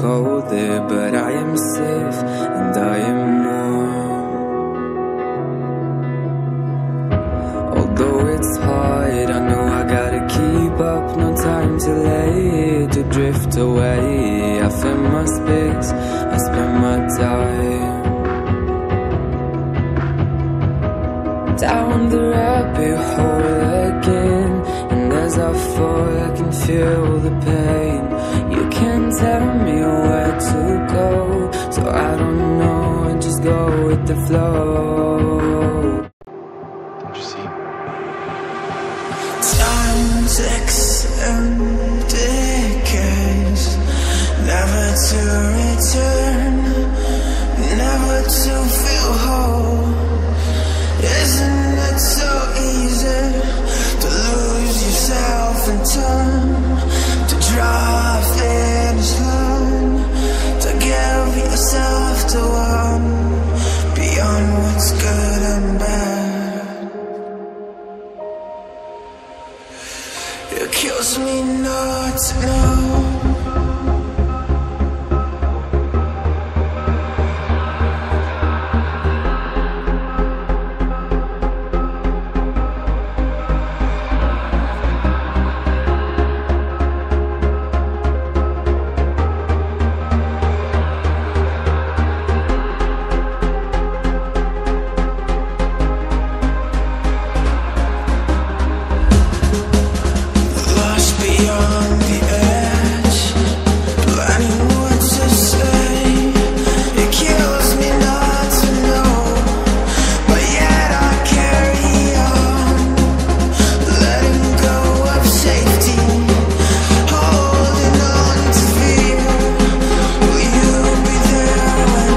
cold there, but I am safe and I am warm. Although it's hard, I know I gotta keep up. No time to lay, to drift away. I find my space, I spend my time down the rabbit hole again. And as I fall, I can feel the pain. You can't tell me where to go, so I don't know, and just go with the flow. Don't you see? Time ticks and decays, never to return, never to feel whole. Isn't it so easy to lose yourself in time, to draw a finish line, to give yourself to one beyond what's good and bad? It kills me not to know. Beyond the edge, planning what to say. It kills me not to know, but yet I carry on, letting go of safety, holding on to fear. Will you be there when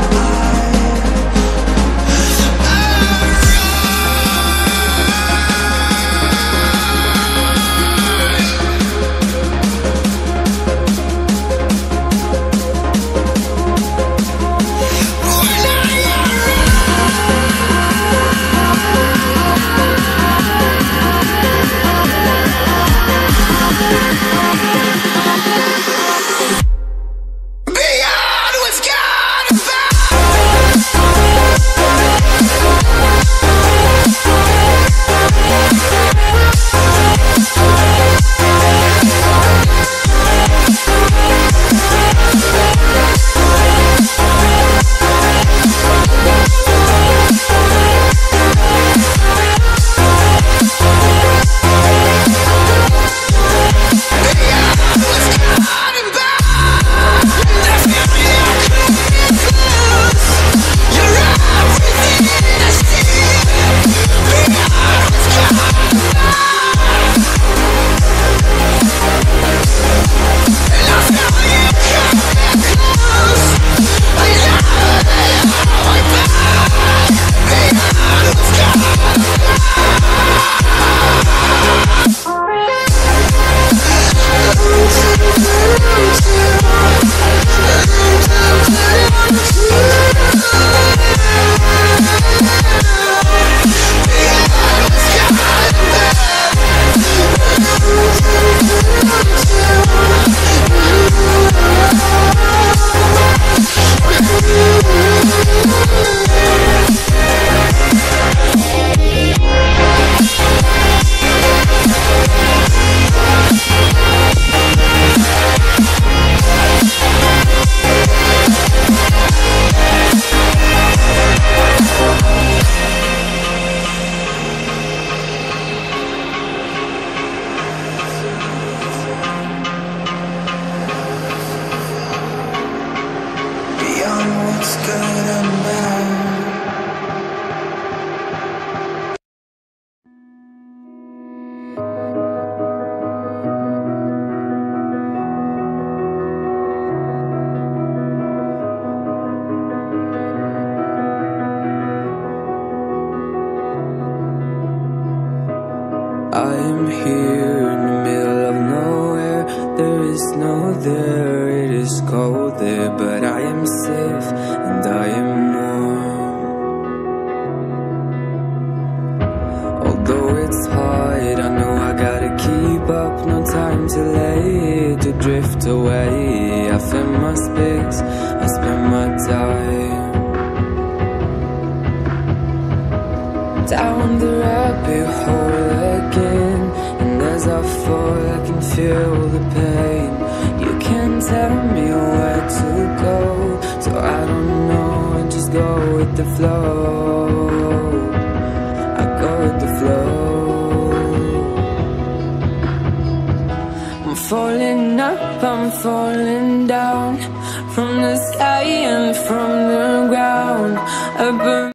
what's good and bad? I am here in the middle of nowhere. There is no there, it is cold there, but I am safe and I am warm. Although it's hard, I know I gotta keep up. No time to lay, to drift away. I find my space, fall, I can feel the pain. You can't tell me where to go, so I don't know, I just go with the flow. I go with the flow. I'm falling up, I'm falling down, from the sky and from the ground. I burn